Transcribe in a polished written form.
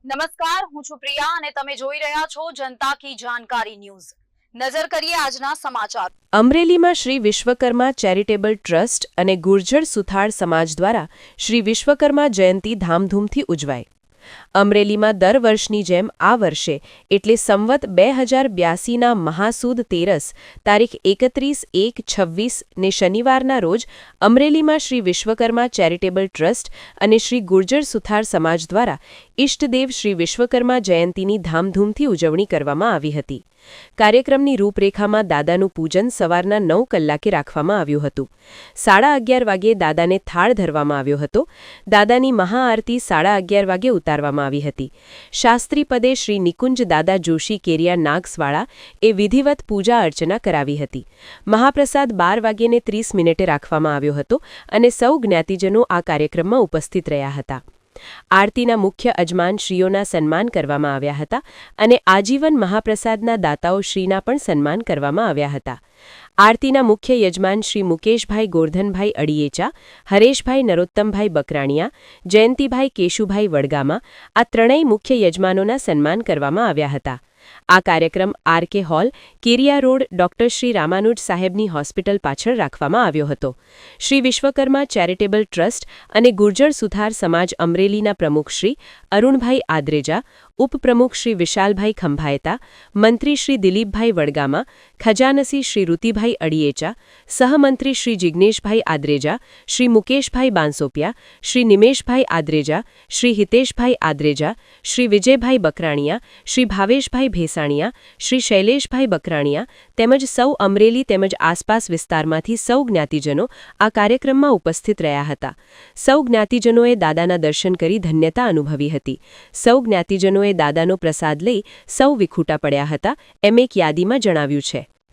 નમસ્કાર, હું છું પ્રિયા અને તમે જોઈ રહ્યા છો જનતા કી જાણકારી ન્યૂઝ। નજર કરીએ આજના સમાચાર। અમરેલીમાં શ્રી વિશ્વકર્મા ચેરિટેબલ ટ્રસ્ટ અને ગુર્જર સુથાર સમાજ દ્વારા શ્રી વિશ્વકર્મા જયંતિ ધામધૂમથી ઉજવાઈ। અમરેલીમાં દર વર્ષની જેમ આ વર્ષે એટલે સંવત 2082ના મહાસુદ તેરસ તારીખ 31/1/26 ને શનિવારના રોજ અમરેલીમાં શ્રી વિશ્વકર્મા ચેરિટેબલ ટ્રસ્ટ અને શ્રી ગુર્જર સુથાર સમાજ દ્વારા ઇષ્ટદેવ શ્રી વિશ્વકર્મા જયંતિની ધામધૂમથી ઉજવણી કરવામાં આવી હતી। કાર્યક્રમની રૂપરેખામાં દાદાનું પૂજન સવારના 9 કલાકે રાખવામાં આવ્યું હતું। 11:30 વાગ્યે દાદાને થાળ ધરવામાં આવ્યો હતો। દાદાની મહાઆરતી 11:30 વાગ્યે ઉતારવામાં આવી હતી। શાસ્ત્રી પદે શ્રી નિકુંજ દાદા જોશી કેરિયા નાગસવાળા એ વિધિવત પૂજા અર્ચના કરાવી હતી। મહાપ્રસાદ 12:30 રાખવામાં આવ્યો હતો અને સૌ જ્ઞાતિજનો આ કાર્યક્રમમાં ઉપસ્થિત રહ્યા હતા। આરતીના મુખ્ય અજમાન શ્રીઓના સન્માન કરવામાં આવ્યા હતા અને આજીવન મહાપ્રસાદના દાતાઓ શ્રીના પણ સન્માન કરવામાં આવ્યા હતા। આરતીના મુખ્ય યજમાન શ્રી મુકેશભાઈ ગોરધનભાઈ અડિયેચા, હરેશભાઈ નરોત્તમભાઈ બકરાણિયા, જયંતિભાઈ કેશુભાઈ વડગામા આ ત્રણેય મુખ્ય યજમાનોના સન્માન કરવામાં આવ્યા હતા। આ કાર્યક્રમ RK hall, Keriya road, doctor Shri Ramanuj સાહેબની હોસ્પિટલ પાછળ રાખવામાં આવ્યો હતો। શ્રી વિશ્વકર્મા ચેરિટેબલ ટ્રસ્ટ અને ગુર્જર સુથાર સમાજ અમરેલીના પ્રમુખ શ્રી અરુણભાઈ આદ્રેજા, ઉપપ્રમુખ શ્રી વિશાલભાઈ ખંભાયતા, મંત્રી શ્રી દિલીપભાઈ વડગામા, ખજાનસી શ્રી ઋતિભાઈ અડિયેચા, સહમંત્રી શ્રી જિગ્નેશભાઈ આદ્રેજા, શ્રી મુકેશભાઈ બાંસોપિયા, શ્રી નિમેશભાઈ આદ્રેજા, શ્રી હિતેશભાઈ આદ્રેજા, શ્રી વિજયભાઈ બકરાણિયા, શ્રી ભાવેશભાઈ ભેસાણિયા, શ્રી શૈલેષભાઈ બકરાણિયા તેમજ સૌ અમરેલી તેમજ આસપાસ વિસ્તારમાંથી સૌ જ્ઞાતિજનો આ કાર્યક્રમમાં ઉપસ્થિત રહ્યા હતા। સૌ જ્ઞાતિજનોએ દાદાના દર્શન કરી ધન્યતા અનુભવી હતી। સૌ જ્ઞાતિજનોએ દાદાનો પ્રસાદ લઈ સૌ વિખૂટા પડ્યા હતા એમ એક યાદીમાં જણાવ્યું છે।